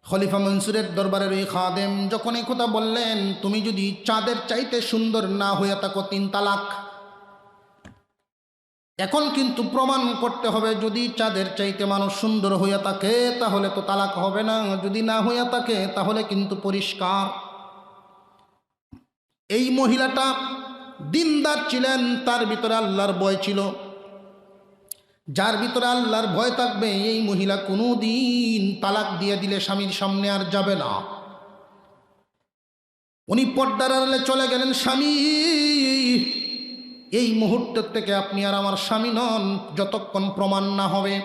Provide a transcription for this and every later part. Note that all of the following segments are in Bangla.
খলিফা মনসুরের দরবারের ওই খাদেম যখন এই কথা বললেন, তুমি যদি চাঁদের চাইতে সুন্দর না হইয়া থাকো 3 তালাক। এখন কিন্তু প্রমাণ করতে হবে, যদি চাঁদের চাইতে মানুষ সুন্দর হইয়া থাকে তাহলে তো তালাক হবে না, যদি না হইয়া থাকে তাহলে কিন্তু পরিষ্কার। এই মহিলাটা দিনদার ছিলেন, তার ভিতরে আল্লাহর ভয় ছিল। যার ভিতরে আল্লাহর ভয় থাকবে এই মহিলা কোনো দিন তালাক দিয়ে দিলে স্বামীর সামনে আর যাবে না। উনি পর্দার আড়ালে চলে গেলেন, স্বামী এই মুহূর্ত থেকে আপনি আর আমার স্বামী নন যতক্ষণ প্রমাণ না হবে।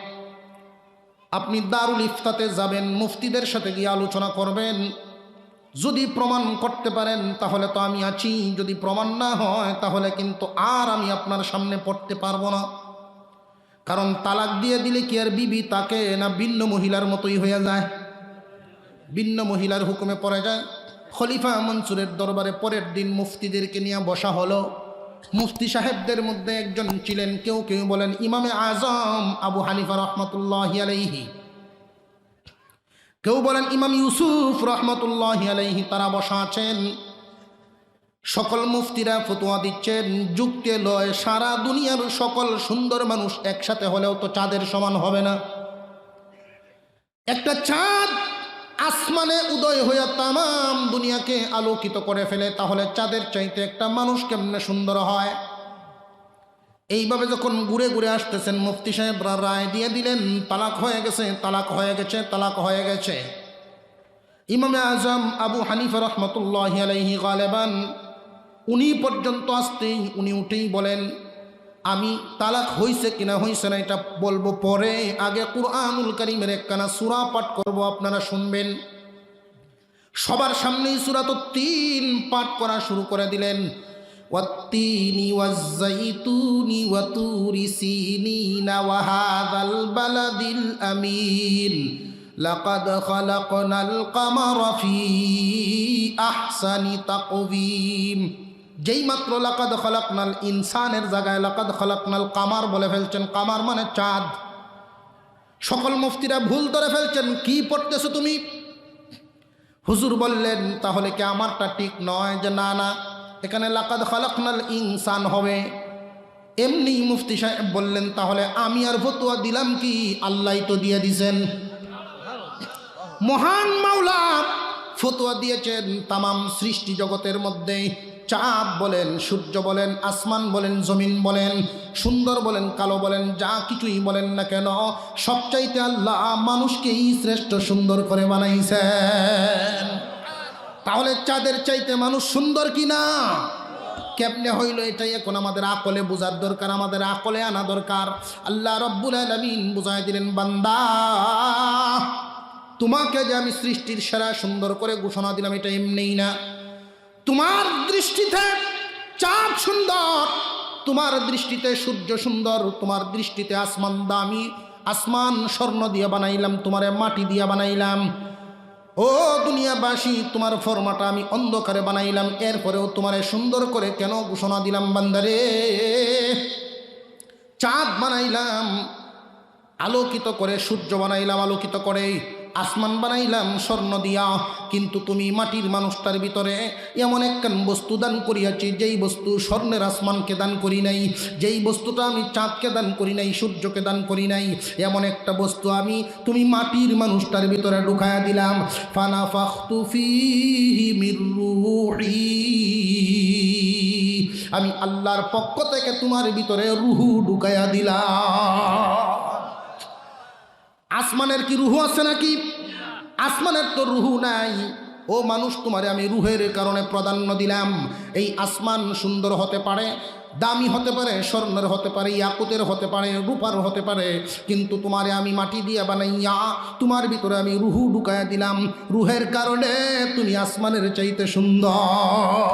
আপনি দারুল ইফতাতে যাবেন, মুফতিদের সাথে গিয়ে আলোচনা করবেন, যদি প্রমাণ করতে পারেন তাহলে তো আমি আছি, যদি প্রমাণ না হয় তাহলে কিন্তু আর আমি আপনার সামনে পড়তে পারবো না। কারণ তালাক দিয়ে দিলে কি আর বিবি তাকে না ভিন্ন মহিলার মতোই হয়ে যায়, ভিন্ন মহিলার হুকুমে পড়ে যায়। খলিফা মনসুরের দরবারে পরের দিন মুফতিদেরকে নিয়ে বসা হলো। মুফতি সাহেবদের মধ্যে একজন ছিলেন, কেউ কেউ বলেন ইমামে আজম আবু হানিফা রহমতুল্লাহি আলাইহি, কেউ বলেন ইমাম ইউসুফ রহমতুল্লাহি আলাইহি, তারা বসা আছেন। সকল মুফতিরা ফতোয়া দিচ্ছেন, যুক্তি লয় সারা দুনিয়ার সকল সুন্দর মানুষ একসাথে হলেও তো চাঁদের সমান হবে না। একটা চাঁদ আসমানে উদয় হইয়া তামাম দুনিয়াকে আলোকিত করে ফেলে, তাহলে চাঁদের চাইতে একটা মানুষ কেমনে সুন্দর হয়? এইভাবে যখন ঘুরে ঘুরে আসতেছেন, মুফতি সাহেবরা রায় দিয়ে দিলেন তালাক হয়ে গেছে, তালাক হয়ে গেছে, তালাক হয়ে গেছে। ইমামে আজম আবু হানিফা রহমতুল্লাহি আলাইহি গালেবান উনি পর্যন্ত আসতেই উনি উঠেই বলেন, আমি তালাক হইছে কিনা হইছে না এটা বলবো পরে, আগে কুরআনুল কারীমের একখানা সূরা পাঠ করব, আপনারা শুনবেন। সবার সামনেই সূরাতুত তিন পাঠ করা শুরু করে দিলেন। ওয়াত্তিনি ওয়াজ্জাইতুনি ওয়া তুরি সিনিনা ওয়া হাযাল বালাদিল আমিন লাকাদ খালাকনাল কামারা ফি আহসানি তাকওয়িম। যেই মাত্র লাকাদ খালাকনাল ইনসানের জায়গায় লাকাদ খালাকনাল কামার বলে ফেলছেন, কামার মানে চাঁদ। সকল মুফতিরা ভুল ধরে ফেলছেন, কি পড়তেছো তুমি? হুজুর বললেন তাহলে কি আমারটা ঠিক নয়? যে না না, এখানে লাকাদ খালাকনাল ইনসান হবে। এমনি মুফতি সাহেব বললেন তাহলে আমি আর ফতোয়া দিলাম কি, আল্লাহই তো দিয়ে দিয়েছেন। মহান মাওলা ফতোয়া দিয়েছেন তামাম সৃষ্টি জগতের মধ্যে, চাঁদ বলেন, সূর্য বলেন, আসমান বলেন, জমিন বলেন, সুন্দর বলেন, কালো বলেন, যা কিছুই বলেন না কেন, সবচাইতে আল্লাহ মানুষকেই শ্রেষ্ঠ সুন্দর করে বানাইছেন। তাহলে চাঁদের চাইতে মানুষ সুন্দর কিনা? কেমনে হইল এটাই এখন আমাদের আকলে বোঝার দরকার, আমাদের আকলে আনা দরকার। আল্লাহ রব্বুল আলামিন বুঝাই দিলেন, বান্দা তোমাকে যে আমি সৃষ্টির সেরা সুন্দর করে ঘোষণা দিলাম, এটা এমনিই না। তোমার দৃষ্টিতে চাঁদ সুন্দর, তোমার দৃষ্টিতে সূর্য সুন্দর, তোমার দৃষ্টিতে আসমান দামি, আসমান স্বর্ণ দিয়ে বানাইলাম, তোমারে মাটি দিয়ে বানাইলাম। ও দুনিয়াবাসী, তোমার ফরমাটা আমি অন্ধকারে বানাইলাম, এরপরেও তোমারে সুন্দর করে কেন ঘোষণা দিলাম? বান্দারে, চাঁদ বানাইলাম আলোকিত করে, সূর্য বানাইলাম আলোকিত করে, আসমান বানাইলাম স্বর্ণ দিয়া, কিন্তু তুমি মাটির মানুষটার ভিতরে এমন একখান বস্তু দান করিয়াছি, যেই বস্তু স্বর্ণের আসমানকে দান করি নাই, যেই বস্তুটা আমি চাঁদকে দান করি নাই, সূর্যকে দান করি নাই, এমন একটা বস্তু আমি তুমি মাটির মানুষটার ভিতরে ঢুকায়া দিলাম। ফানাফাখতু ফীহি মির রূহি, আমি আল্লাহর পক্ষ থেকে তোমার ভিতরে রুহু ঢুকায়া দিলাম। আসমানের কি রুহু আছে নাকি? আসমানের তো রুহু নাই। ও মানুষ, তোমারে আমি রুহের কারণে প্রাধান্য দিলাম। এই আসমান সুন্দর হতে পারে, দামি হতে পারে, স্বর্ণের হতে পারে, ইয়াকুতের হতে পারে, রূপার হতে পারে, কিন্তু তোমারে আমি মাটি দিয়ে বানাইয়া তোমার ভিতরে আমি রুহু ঢুকাইয়া দিলাম। রুহের কারণে তুমি আসমানের চাইতে সুন্দর।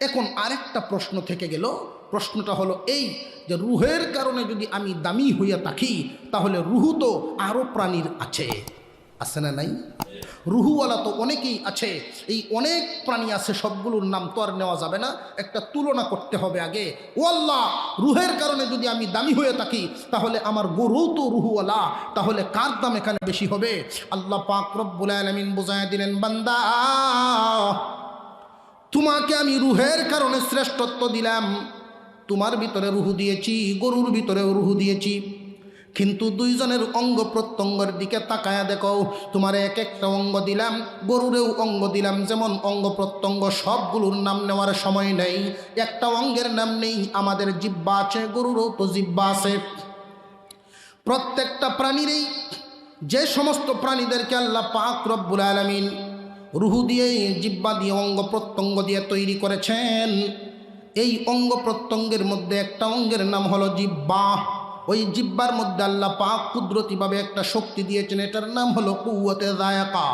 এখন আরেকটা প্রশ্ন থেকে গেল, প্রশ্নটা হলো এই যে রুহের কারণে যদি আমি দামি হইয়া থাকি, তাহলে রুহু তো আরো প্রাণীর আছে, আছে না নাই? রুহুওয়ালা তো অনেকেই আছে, এই অনেক প্রাণী আছে, সবগুলোর নাম তো আর নেওয়া যাবে না, একটা তুলনা করতে হবে আগে। ও আল্লাহ, রুহের কারণে যদি আমি দামি হয়ে থাকি তাহলে আমার গরু তো রুহুওয়ালা, তাহলে কার দাম এখানে বেশি হবে? আল্লাহ পাক রব্বুল আলামিন বুঝায় দিলেন, বান্দা তোমাকে আমি রুহের কারণে শ্রেষ্ঠত্ব দিলাম, তোমার ভিতরে রুহু দিয়েছি, গরুর ভিতরেও রুহু দিয়েছি, কিন্তু দুইজনের অঙ্গ প্রত্যঙ্গের দিকে তাকায়া দেখো, তোমার এক একটা অঙ্গ দিলাম, গরুরেও অঙ্গ দিলাম। যেমন অঙ্গ প্রত্যঙ্গ সবগুলোর নাম নেওয়ার সময় নেই, একটা অঙ্গের নাম নেই, আমাদের জিহ্বা আছে, গরুরও তো জিহ্বা আছে। প্রত্যেকটা প্রাণীরই, যে সমস্ত প্রাণীদেরকে আল্লাহ পাক রব্বুল আলামিন রুহু দিয়ে, জিহ্বা দিয়ে, অঙ্গ প্রত্যঙ্গ দিয়ে তৈরি করেছেন, এই অঙ্গ প্রত্যঙ্গের মধ্যে একটা অঙ্গের নাম হলো জিহ্বা। ওই জিহ্বার মধ্যে আল্লাহ পাক কুদরতিভাবে একটা শক্তি দিয়েছেন, এটার নাম হলো কুওয়াতে যায়কা,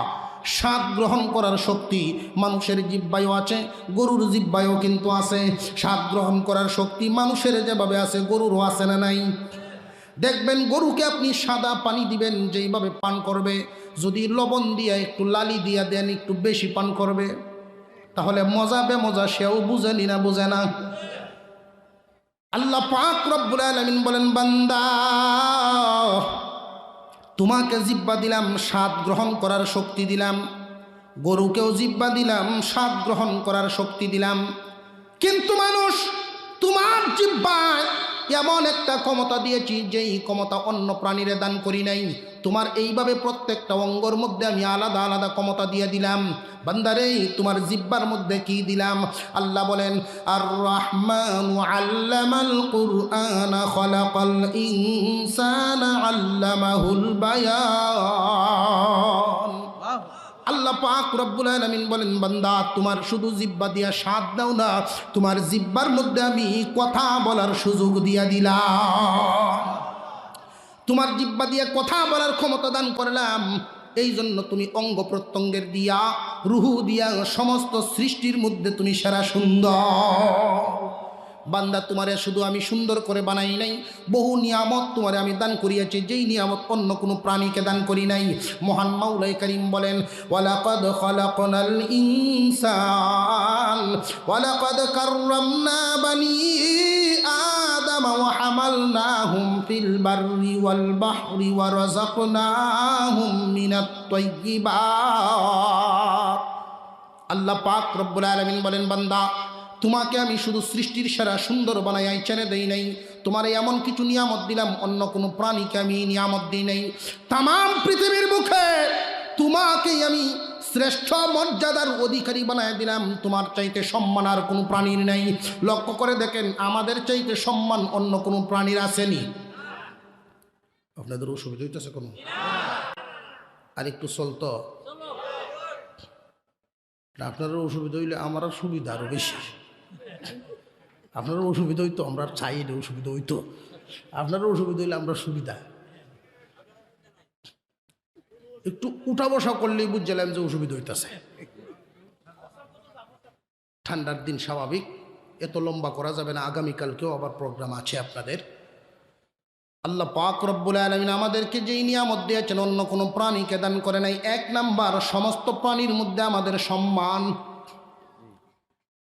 স্বাদ গ্রহণ করার শক্তি। মানুষের জিহ্বায়ও আছে, গরুর জিহ্বায়ও কিন্তু আছে স্বাদ গ্রহণ করার শক্তি। মানুষের যেভাবে আছে গরুরও আছে না নাই? দেখবেন গরুকে আপনি সাদা পানি দিবেন, যেইভাবে পান করবে, যদি লবণ দিয়া একটু লালি দিয়া দেন একটু বেশি পান করবে, তাহলে মজা বেমজা সেও বুঝেনি না বুঝে না? আল্লাহ পাক রব্বুল আলামিন বলেন, বান্দা তোমাকে জিহ্বা দিলাম, স্বাদ গ্রহণ করার শক্তি দিলাম, গরুকেও জিহ্বা দিলাম, স্বাদ গ্রহণ করার শক্তি দিলাম, কিন্তু মানুষ তোমার জিহ্বায় এমন একটা ক্ষমতা দিয়েছি যেই ক্ষমতা অন্য প্রাণীরে দান করি নাই। তোমার এইভাবে প্রত্যেকটা অঙ্গর মধ্যে আমি আলাদা আলাদা ক্ষমতা দিয়ে দিলাম। বান্দারে, তোমার জিহ্বার মধ্যে কি দিলাম? আল্লাহ বলেন, আর রাহমানু আল্লামাল কুরআনা খালাকাল ইনসানা আল্লামাহুল বায়ান। আল্লাহ পাক রব্বুল আলামিন বলেন, বান্দা তোমার শুধু জিহ্বা দিয়া স্বাদ দাও না, তোমার জিহ্বার মধ্যে আমি কথা বলার সুযোগ দিয়া দিলাম। তোমার জিহ্বা দিয়ে কথা বলার ক্ষমতা দান করলাম, এই জন্য তুমি অঙ্গ প্রত্যঙ্গের দিয়া, রুহু দিয়া সমস্ত সৃষ্টির মধ্যে তুমি সেরা সুন্দর। বান্দা তোমারে শুধু আমি সুন্দর করে বানাই নাই, বহু নিয়ামত তোমারে আমি দান করিয়াছি, যেই নিয়ামত অন্য কোনো প্রাণীকে দান করি নাই। মহান মাওলাই কারীম বলেন, ওয়ালাকাদ খালাকনাল ইনসান ওয়ালাকাদ কাররামনা বানি আদম ওয়া হামালনাহুম ফিল বাররি ওয়াল বাহরি ওয়া রাযাকনাহুম মিনাত তাইয়্যিবাত। আল্লাহ পাক রব্বুল আলামিন বলেন, বান্দা তোমাকে আমি শুধু সৃষ্টির সেরা সুন্দর বানাই ছেড়ে দেই নাই, তোমার এমন কিছু নিয়ামত দিলাম অন্য কোনো প্রাণীকে আমি নিয়ামত দিই নাই। তামাম পৃথিবীর মুখে তোমাকেই আমি শ্রেষ্ঠ মর্যাদার অধিকারী বানায় দিলাম, তোমার চাইতে সম্মান আর কোনো প্রাণীর নাই। লক্ষ্য করে দেখেন, আমাদের চাইতে সম্মান অন্য কোনো প্রাণীর আসেনি। আপনাদের অসুবিধা হইতেছে কোনো? আর একটু চলতো, আপনারও অসুবিধা হইলে আমার সুবিধা আরও বেশি। আপনারও অসুবিধা হইতো, আমরা চাই এটা অসুবিধা হইতো, আপনারও অসুবিধা হইলে আমরা সুবিধা। একটু উঠা বসা করলেই বুঝলাম যে অসুবিধা হইতেছে। ঠান্ডার দিন স্বাভাবিক, এত লম্বা করা যাবে না, আগামীকালকেও আবার প্রোগ্রাম আছে আপনাদের। আল্লাহ পাক রব্বুল আলামিন আমাদেরকে যেই নিয়ামত দিয়েছেন অন্য কোনো প্রাণীকে দান করে নাই। এক নাম্বার, সমস্ত প্রাণীর মধ্যে আমাদের সম্মান।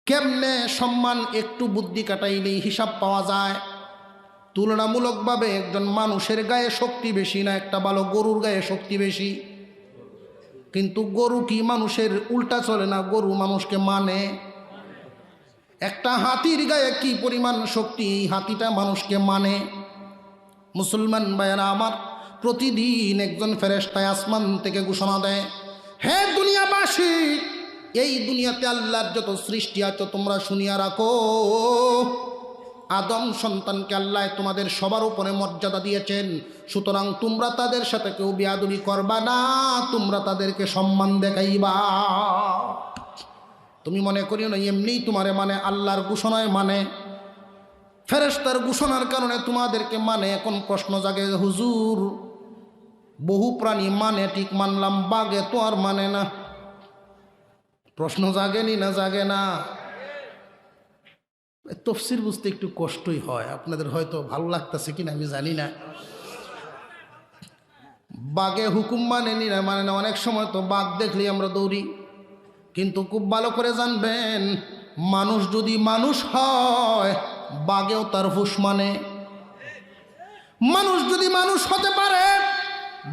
কেমনে সম্মান? একটু বুদ্ধি কাটাইলেই হিসাব পাওয়া যায়। তুলনামূলকভাবে একজন মানুষের গায়ে শক্তি বেশি না একটা ভালো গরুর গায়ে শক্তি বেশি? কিন্তু গরু কি মানুষের উল্টা চলে না? গরু মানুষকে মানে। একটা হাতির গায়ে কি পরিমাণ শক্তি, এই হাতিটা মানুষকে মানে। মুসলমান ভাইয়েরা আমার, প্রতিদিন একজন ফেরেশতা আসমান থেকে ঘোষণা দেয়, হে দুনিয়াবাসী, এই দুনিয়াতে আল্লাহর যত সৃষ্টি আছে তোমরা শুনিয়া রাখো, আদম সন্তানকে আল্লাহ তোমাদের সবার উপরে মর্যাদা দিয়েছেন, সুতরাং তোমরা তাদের সাথে কেউ বেয়াদবি করবা না, তোমরা তাদেরকে সম্মান দেখাইবা। তুমি মনে করিও না এমনিই তোমারে মানে, আল্লাহর ঘোষণায় মানে, ফেরেশতার ঘোষণার কারণে তোমাদেরকে মানে। এখন প্রশ্ন জাগে, হুজুর বহু প্রাণী মানে, ঠিক মানলাম, বাঘে তো আর মানে না। প্রশ্ন জাগেনি না জাগে না? তফসির বুঝতে একটু কষ্টই হয়, আপনাদের হয়তো ভালো লাগতেছে কিনা আমি জানি না। বাঘে হুকুম মানে নিরা মানে না। অনেক সময় তো বাঘ দেখলেই আমরা দৌড়ি, কিন্তু খুব ভালো করে জানবেন, মানুষ যদি মানুষ হয় বাঘেও তার হুশ মানে। মানুষ যদি মানুষ হতে পারে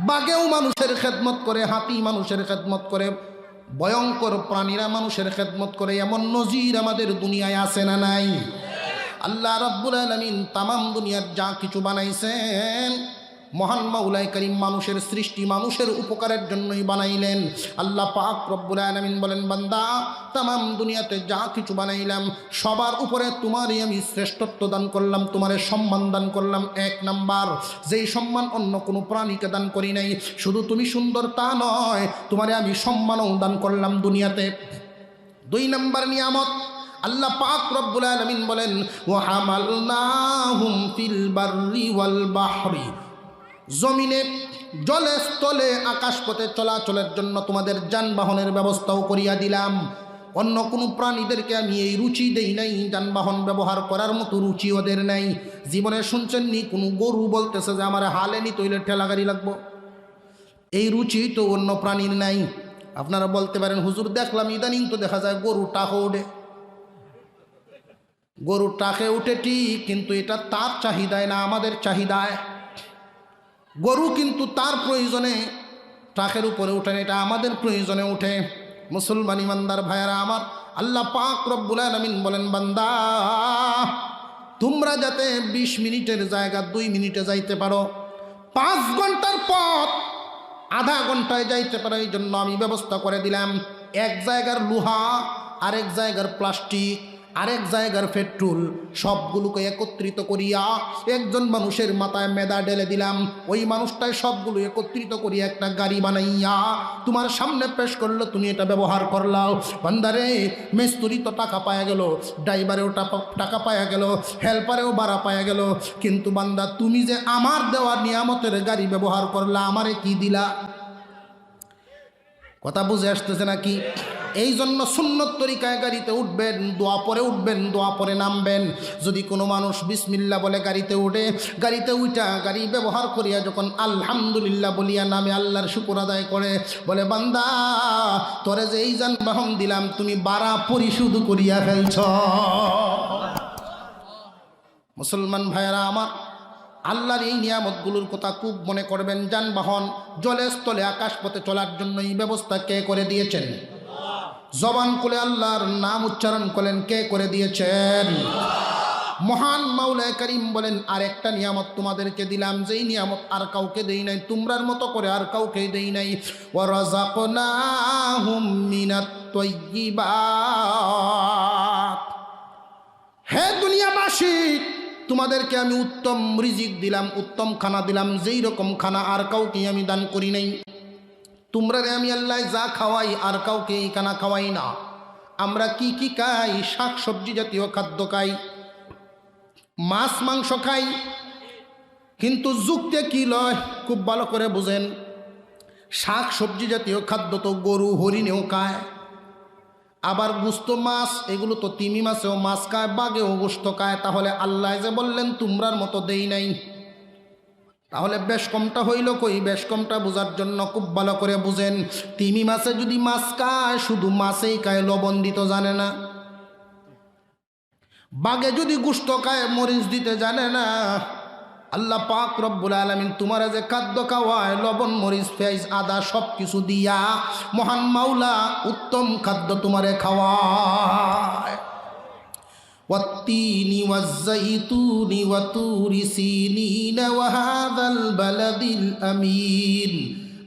বাঘেও মানুষের খেদমত করে, হাতি মানুষের খেদমত করে, ভয়ঙ্কর প্রাণীরা মানুষের খেদমত করে। এমন নজির আমাদের দুনিয়ায় আছে না নাই? আল্লাহ রাব্বুল আলামিন তামাম দুনিয়ার যা কিছু বানাইছেন, মহান মাওলাই করিম মানুষের সৃষ্টি মানুষের উপকারের জন্যই বানাইলেন। আল্লাহ পাক রব্বুল আলামিন বলেন, বান্দা তামাম দুনিয়াতে যা কিছু বানাইলাম সবার উপরে তোমারই আমি শ্রেষ্ঠত্ব দান করলাম, তোমারে সম্মান দান করলাম। এক নাম্বার, যেই সম্মান অন্য কোনো প্রাণীকে দান করি নাই। শুধু তুমি সুন্দর তা নয়, তোমারে আমি সম্মানও দান করলাম দুনিয়াতে। দুই নাম্বার নিয়ামত, আল্লাহ পাক রব্বুল আলামিন বলেন, ওয়া হামালনাহুম ফিল বাররি ওয়াল বাহরি, জমিনে জলে স্থলে আকাশপথে চলাচলের জন্য তোমাদের যানবাহনের ব্যবস্থাও করিয়া দিলাম। অন্য কোনো প্রাণীদেরকে আমি এই রুচি দেই নাই, যানবাহন ব্যবহার করার মতো রুচি ওদের নাই। জীবনে শুনছেননি কোনো গরু বলতেছে যে আমার হালে নি তৈলে ঠেলা গাড়ি লাগবো? এই রুচি তো অন্য প্রাণীর নাই। আপনারা বলতে পারেন, হুজুর দেখলাম ইদানিং তো দেখা যায় গরু টাকা ওঠে। গরু টাকে উঠে ঠিক, কিন্তু এটা তার চাহিদায় না, আমাদের চাহিদায়। গরু কিন্তু তার প্রয়োজনে টাকের উপরে উঠেন, এটা আমাদের প্রয়োজনে উঠে। মুসলমান ইমানদার ভাইয়েরা আমার, আল্লাহ পাক রব্বুল আলামিন বলেন, বান্দা তোমরা যাতে 20 মিনিটের জায়গা 2 মিনিটে যাইতে পারো, 5 ঘন্টার পথ আধা ঘন্টায় যাইতে পারো, এই জন্য আমি ব্যবস্থা করে দিলাম। এক জায়গার লোহা, আরেক জায়গার প্লাস্টিক, আরেক জায়গার পেট্রোল, সবগুলোকে একত্রিত করিয়া একজন মানুষের মাথায় মেদা ঢেলে দিলাম। ওই মানুষটাই সবগুলো একত্রিত করিয়া একটা গাড়ি বানাইয়া তোমার সামনে পেশ করলো, তুমি এটা ব্যবহার করলাও। বান্দারে, মিস্ত্রি তো টাকা পায়া গেল, ড্রাইভারেও টাকা পায়া গেল, হেল্পারেও ভাড়া পায়া গেল, কিন্তু বান্দা তুমি যে আমার দেওয়া নিয়ামতের গাড়ি ব্যবহার করলা, আমারে কি দিলা? কথা বুঝে আসতেছে নাকি? এই জন্য সুন্নত তরিকায় গাড়িতে উঠবেন, দোয়া পরে উঠবেন, দোয়া পরে নামবেন। যদি কোনো মানুষ বিসমিল্লাহ বলে গাড়িতে উঠে, গাড়িতে উঠা গাড়ি ব্যবহার করিয়া যখন আলহামদুলিল্লাহ বলিয়া নামে আল্লাহর শুকর আদায় করে, বলে বান্দা তোরে যে এই যানবাহন দিলাম তুমি ভাড়া পরিশোধ করিয়া ফেলছ। মুসলমান ভাইয়েরা আমার, আল্লাহর এই নিয়ামতগুলোর কথা খুব মনে করবেন। যানবাহন জলে স্থলে আকাশপথে চলার জন্য এই ব্যবস্থা কে করে দিয়েছেন? জবান খুলে আল্লাহর নাম উচ্চারণ করেন, কে করে দিয়েছেন? মহান মাওলাই করিম বলেন, আরেকটা নিয়ামত তোমাদেরকে দিলাম, যেই নিয়ামত আর কাউকে দেই নাই, তোমরার মতো করে আর কাউকে দেই নাই। ওয়া রাযাকনাহুম মিনাত তাইয়্যিবাত, হে দুনিয়াবাসী তোমাদেরকে আমি উত্তম রিজিক দিলাম, উত্তম খানা দিলাম, যেই রকম খানা আর কাউকে আমি দান করি নাই। তোমরা আমি আল্লাহ যা খাওয়াই আর কাউকে এই খানা খাওয়াই না। আমরা কি কি খাই? শাক সবজি জাতীয় খাদ্য খাই, মাছ মাংস খাই, কিন্তু যুক্তি কি লয় খুব ভালো করে বুঝেন। শাক সবজি জাতীয় খাদ্য তো গরু হরিণেও খায়, আবার গোস্ত মাছ এগুলো তো তিমি মাছেও মাছ খায়, বাঘেও গোস্ত খায়। তাহলে আল্লাহ যে বললেন তোমরার মতো দেই নাই, তাহলে বেশ কমটা হইল কই? বেশ কমটা বোঝার জন্য খুব ভালো করে বুঝেন। তিমি মাছে যদি মাছ খায়, শুধু মাছেই খায়, লবণ দিতে জানে না। বাঘে যদি গোস্ত খায়, মরিচ দিতে জানে না। আল্লাহ পাক রব্বুল আলামিন তোমারা যে খাদ্য খাওয়ায়, লবণ মরিচ পেঁয়াজ আদা সব কিছু দিয়া মহান মাওলা উত্তম খাদ্য তোমারে খাওয়ায়। ওয়াত্তিনি ওয়াজ্জাইতুনি ওয়া তুরি সিনিন ওয়া হাযাল বালাদিল আমিন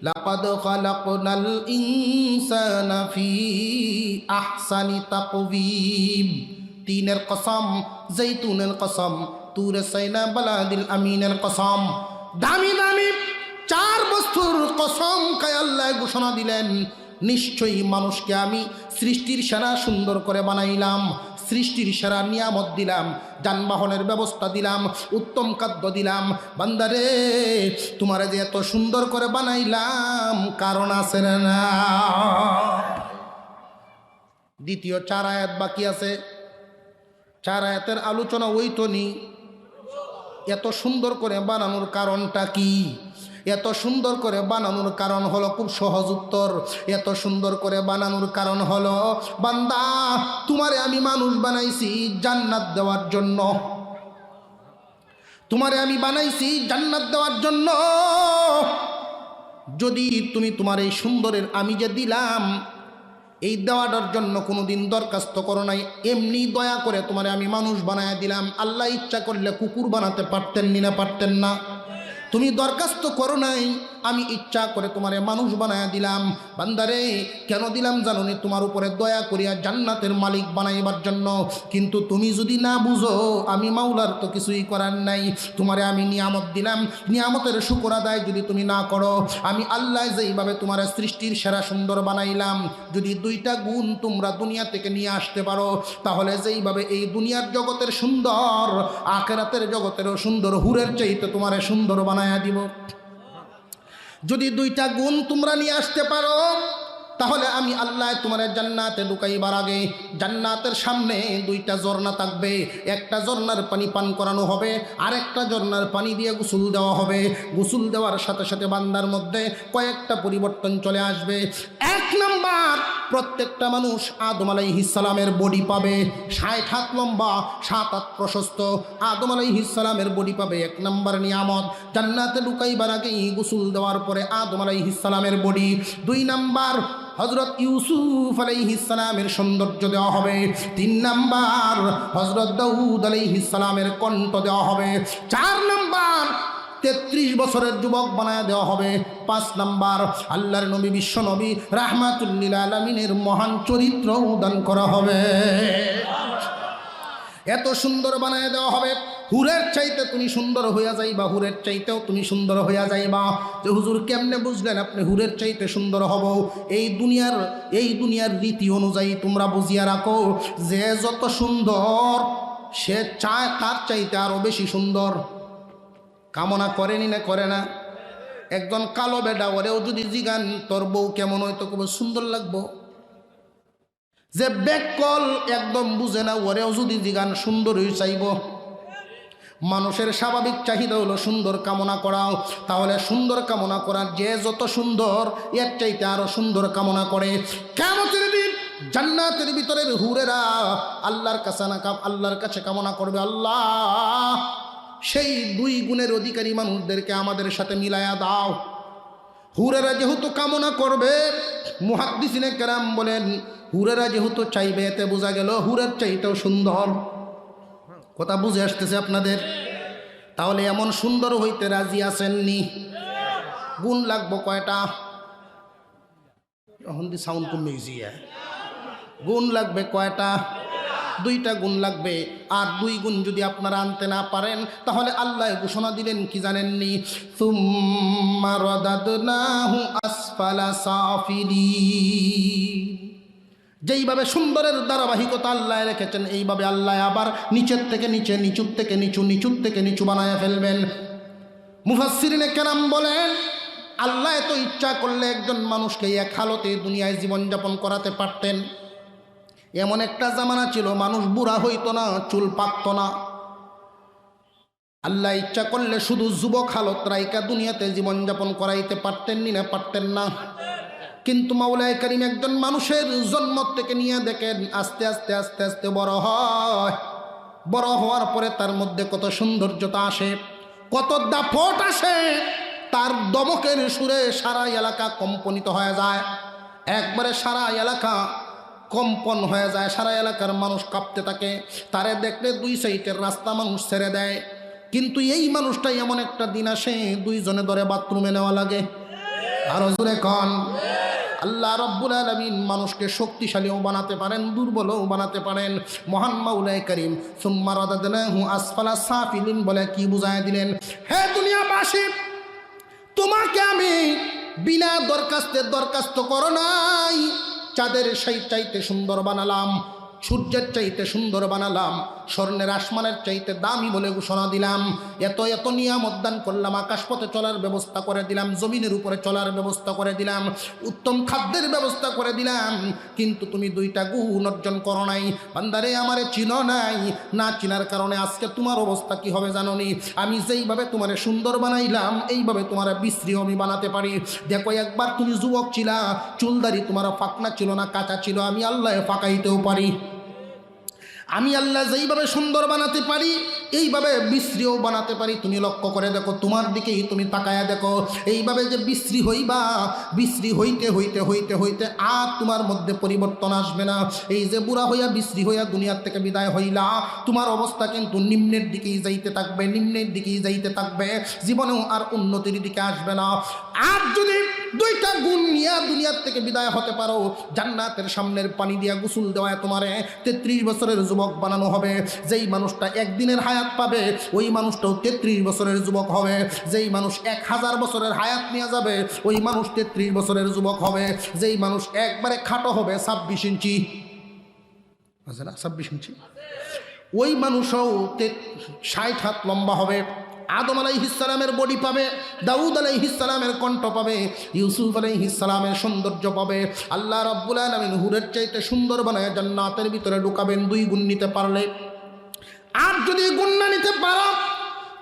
লাকাদ খালাকনাল ইনসানা ফি আহসানি তাকওয়িম। তিনের কসম, জৈতুনের কসম, তুরে সাইনা বালাদিল আমিনের কসম। দামি দামি 4 বস্তুর কসম খায় আল্লাহ ঘোষণা দিলেন, নিশ্চয়ই মানুষকে আমি সৃষ্টির সেরা সুন্দর করে বানাইলাম, সৃষ্টির সেরা নিয়ামত দিলাম, যানবাহনের ব্যবস্থা দিলাম, উত্তম খাদ্য দিলাম। বান্দারে তোমারে যে এত সুন্দর করে বানাইলাম কারণ আছে না? দ্বিতীয় 4 আয়াত বাকি আছে। 4 আয়াতের আলোচনা ওই তো নি, এত সুন্দর করে বানানোর কারণটা কি? এত সুন্দর করে বানানোর কারণ হলো, খুব সহজ উত্তর, এত সুন্দর করে বানানোর কারণ হলো, বান্দা তোমারে আমি মানুষ বানাইছি জান্নাত দেওয়ার জন্য, তোমারে আমি বানাইছি জান্নাত দেওয়ার জন্য। যদি তুমি তোমার এই সুন্দরের আমি যে দিলাম, এই দেওয়াটার জন্য কোনোদিন দরখাস্ত করো নাই, এমনি দয়া করে তোমারে আমি মানুষ বানায় দিলাম। আল্লাহ ইচ্ছা করলে কুকুর বানাতে পারতেন না পারতেন না? তুমি দরখাস্ত করো নাই, আমি ইচ্ছা করে তোমারে মানুষ বানায় দিলাম। বান্দারে কেন দিলাম জানো নি? তোমার উপরে দয়া করিয়া জান্নাতের মালিক বানাইবার জন্য। কিন্তু তুমি যদি না বুঝো, আমি মাওলার তো কিছুই করার নাই। তোমারে আমি নিয়ামত দিলাম, নিয়ামতের শুকর আদায় যদি তুমি না করো, আমি আল্লাহ যেইভাবে তোমার সৃষ্টির সেরা সুন্দর বানাইলাম, যদি দুইটা গুণ তোমরা দুনিয়া থেকে নিয়ে আসতে পারো, তাহলে যেইভাবে এই দুনিয়ার জগতের সুন্দর, আখিরাতের জগতেরও সুন্দর, হুরের চাইতে তোমারে সুন্দর বানায়া দিব। যদি দুইটা গুণ তোমরা নিয়ে আসতে পারো, তাহলে আমি আল্লাহ তোমার জান্নাতে ঢুকাইবার আগে জান্নাতের সামনে দুইটা ঝর্ণা থাকবে। একটা ঝর্ণার পানি পান করানো হবে, আর একটা ঝর্ণার পানি দিয়ে গোসল দেওয়া হবে। গোসল দেওয়ার সাথে সাথে বান্দার মধ্যে কয়েকটা পরিবর্তন চলে আসবে। এক নাম্বার, প্রত্যেকটা মানুষ আদম আলাইহিস সালামের বডি পাবে, 60 হাত লম্বা, 7 হাত প্রশস্ত আদম আলাইহিস সালামের বডি পাবে। এক নাম্বার নিয়ামত, জান্নাতে ঢুকাইবার আগেই গোসল দেওয়ার পরে আদম আলাইহিস সালামের বডি। 2 নাম্বার, হযরত ইউসুফ আলাইহিস সালামের সৌন্দর্য দেওয়া হবে। 3 নাম্বার, হযরত দাউদ আলাইহিস সালামের কণ্ঠ দেওয়া হবে। 4 নাম্বার, 33 বছরের যুবক বানায় দেওয়া হবে। 5 নাম্বার, আল্লাহর নবী, বিশ্ব নবী রাহমাতুল লিল আলামিনের মহান চরিত্র দান করা হবে। এত সুন্দর বানায় দেওয়া হবে, হুরের চাইতে তুমি সুন্দর হইয়া যাইবা, হুরের চাইতেও তুমি সুন্দর হইয়া যাইবা। যে হুজুর কেমনে বুঝলেন আপনি হুরের চাইতে সুন্দর হব? এই দুনিয়ার রীতি অনুযায়ী তোমরা বুঝিয়া রাখো, যে যত সুন্দর সে চায় তার চাইতে আরো বেশি সুন্দর। কামনা করেনি না করে না? একজন কালো বেডা, ওরেও যদি জিগান তোর বউ কেমন হয়তো খুব সুন্দর লাগবো। যে বেকল একদম বুঝে না, ওরেও যদি জিগান সুন্দরই চাইব। মানুষের স্বাভাবিক চাহিদা হলো সুন্দর কামনা করাও। তাহলে সুন্দর কামনা করার যে যত সুন্দর, এর চাইতে আরো সুন্দর কামনা করে। কিয়ামতের দিন জান্নাতের ভিতরের হুরেরা আল্লাহর কাছে কামনা করবে, আল্লাহ সেই 2 গুণের অধিকারী মানুষদেরকে আমাদের সাথে মিলায়া দাও। হুরেরা যেহেতু কামনা করবে, মুহাদ্দিসিনে কেরাম বলেন, হুরেরা যেহেতু চাইবে, এতে বোঝা গেল হুরের চাইতেও সুন্দর। কথা বুঝে আসতেছে আপনাদের? তাহলে এমন সুন্দর হইতে রাজি আছেননি? গুণ লাগবো কয়টা? সাউন্ড কমে গেছি। গুণ লাগবে কয়টা? 2টা গুণ লাগবে। আর 2 গুণ যদি আপনারা আনতে না পারেন, তাহলে আল্লাহ ঘোষণা দিলেন কি জানেননি? সুম্মা রাদাদনাহু আসফালা সাফিলিন। যেইভাবে সুন্দরের ধারাবাহিকতা আল্লাহ রেখেছেন, এইভাবে আল্লাহ আবার নিচের থেকে নিচে, নিচুর থেকে নিচু, নিচুর থেকে নিচু বানায় ফেলবেন। মুফাসসিরিনে কেরাম বলেন, আল্লাহ তো ইচ্ছা করলে একজন মানুষকে এক হালতে দুনিয়ায় জীবনযাপন করাতে পারতেন। এমন একটা জামানা ছিল মানুষ বুড়া হইতো না, চুল পাকত না। আল্লাহ ইচ্ছা করলে শুধু যুবক হালত রাইকা দুনিয়াতে জীবনযাপন করাইতে পারতেন না পারতেন না? কিন্তু মাওলায়ে কারীম একজন মানুষের জন্ম থেকে নিয়ে দেখেন আস্তে আস্তে আস্তে আস্তে বড় হয়। বড় হওয়ার পরে তার মধ্যে কত সৌন্দর্যতা আসে, কত দাপট আসে। তার দমকের সুরে সারা এলাকা কম্পনিত হয়ে যায়। একবারে সারা এলাকা কম্পন হয়ে যায়, সারা এলাকার মানুষ কাঁপতে থাকে। তারে দেখলে 2 সাইডের রাস্তা মানুষ ছেড়ে দেয়। কিন্তু এই মানুষটাই এমন একটা দিন আসে, 2 জনে ধরে বাথরুমে নেওয়া লাগে। আরো জোরে কন। আল্লাহ রাব্বুল আলামিন মানুষকে শক্তিশালীও বানাতে পারেন, দুর্বলও বানাতে পারেন। মহান মাওলায়ে কারীম সুম্মা রাদাদনাহু আসফালা সাফিলিন বলে কি বুঝায় দিলেন? হে দুনিয়াবাসী, তোমাকে আমি বিনা দরখাস্ত করো নাই, চাঁদের সেই চাইতে সুন্দর বানালাম। সূর্যের চাইতে সুন্দর বানালাম, স্বর্ণের আসমানের চাইতে দামি বলে ঘোষণা দিলাম, এত এত নিয়ামত দান করলাম, আকাশপথে চলার ব্যবস্থা করে দিলাম, জমিনের উপরে চলার ব্যবস্থা করে দিলাম, উত্তম খাদ্যের ব্যবস্থা করে দিলাম, কিন্তু তুমি দুইটা গুণ অর্জন করো নাই। বান্দারে আমারে চিনো নাই, না চিনার কারণে আজকে তোমার অবস্থা কি হবে জানো নি? আমি যেইভাবে তোমারে সুন্দর বানাইলাম এইভাবে তোমার বিশ্রী আমি বানাতে পারি। দেখো একবার তুমি যুবক ছিলা, চুলদারি তোমার ফাঁকনা ছিল না, কাঁচা ছিল, আমি আল্লাহ ফাঁকাইতেও পারি। আমি আল্লাহ যেইভাবে সুন্দর বানাতে পারি এইভাবে বিশ্রীও বানাতে পারি। তুমি লক্ষ্য করে দেখো, তোমার দিকেই তুমি তাকায়া দেখো, এইভাবে যে বিশ্রী হইবা, বিশ্রী হইতে হইতে হইতে হইতে আর তোমার মধ্যে পরিবর্তন আসবে না। এই যে বুড়া হইয়া বিশ্রী হইয়া দুনিয়ার থেকে বিদায় হইলা, তোমার অবস্থা কিন্তু নিম্নের দিকেই যাইতে থাকবে, নিম্নের দিকেই যাইতে থাকবে, জীবনেও আর উন্নতির দিকে আসবে না। আর যদি দুইটা গুণ নিয়ে দুনিয়ার থেকে বিদায় হতে পারো, জান্নাতের সামনের পানি দিয়া গোসল দেওয়া তোমারে 33 বছরের যুবক বানানো হবে। যেই মানুষটা একদিনের হায়াত পাবে ওই মানুষটাও 33 বছরের যুবক হবে। যেই মানুষ 1000 বছরের হায়াত নিয়ে যাবে ওই মানুষ 33 বছরের যুবক হবে। যেই মানুষ একবারে খাটো হবে 26 ইঞ্চি, আছে না 26 ইঞ্চি, ওই মানুষও 60 হাত লম্বা হবে। আদম আলাইহিস সালামের বডি পাবে, দাউদ আলাইহিস সালামের কণ্ঠ পাবে, ইউসুফ আলাইহিস সালামের সৌন্দর্য পাবে। আল্লাহ রাব্বুল আলামিন হুরের চাইতে সুন্দর বানায় জান্নাতের ভিতরে ঢুকাবেন 2 গুণ নিতে পারলে। আর যদি গুণ না নিতে পারো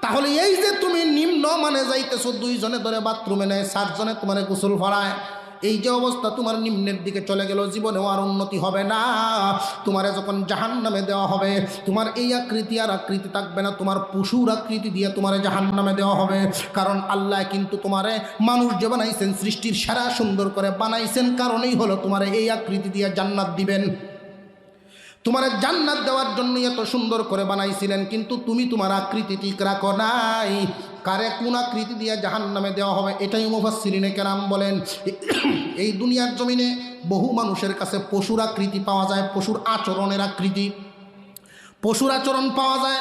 তাহলে এই যে তুমি নিম্ন মানে যাইতেছো, 2 জনে ধরে বাথরুমে নেয়, 4 জনে তোমার গোসল ফরায়, এই যে অবস্থা তোমার নিম্নের দিকে চলে গেল, জীবনেও আর উন্নতি হবে না। তোমারে যখন জাহান্নামে দেওয়া হবে তোমার এই আকৃতি আর আকৃতি থাকবে না, তোমার পশুর আকৃতি দিয়ে তোমারে জাহান্নামে দেওয়া হবে। কারণ আল্লাহ কিন্তু তোমারে মানুষ যে বানাইছেন সৃষ্টির সেরা সুন্দর করে বানাইছেন, কারণেই হলো তোমারে এই আকৃতি দিয়ে জান্নাত দিবেন। তোমারে জান্নাত দেওয়ার জন্য এত সুন্দর করে বানাইছিলেন, কিন্তু তুমি তোমার আকৃতি ঠিক রাখো নাই। কারে কোন আকৃতি দিয়ে জাহান্নামে দেওয়া হবে এটাই মুফাসসিরিনে কেরাম বলেন। এই দুনিয়ার জমিনে বহু মানুষের কাছে পশুর আকৃতি পাওয়া যায়, পশুর আচরণের আকৃতি, পশুর আচরণ পাওয়া যায়।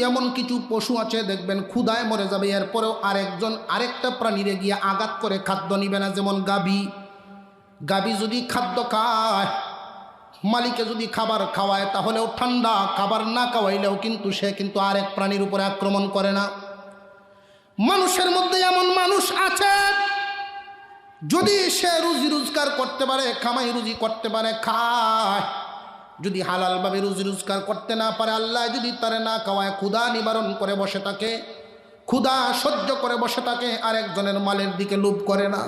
এমন কিছু পশু আছে দেখবেন ক্ষুধায় মরে যাবে, এরপরেও আরেকজন আরেকটা প্রাণীরে গিয়ে আঘাত করে খাদ্য নিবে না। যেমন গাবি যদি খাদ্য খায়, মালিকে যদি খাবার খাওয়ায় তাহলেও ঠান্ডা, খাবার না খাওয়াইলেও কিন্তু সে কিন্তু আরেক প্রাণীর উপরে আক্রমণ করে না। মানুষের মধ্যে এমন মানুষ আছে যদি সে রুজি রোজগার করতে পারে, কামাই রুজি করতে পারে, খায়। যদি হালালভাবে রুজি রোজগার করতে না পারে, আল্লাহ যদি তারে না খাওয়ায়, ক্ষুধা নিবারণ করে বসে থাকে, ক্ষুধা সহ্য করে বসে থাকে, আরেকজনের মালের দিকে লোভ করে না।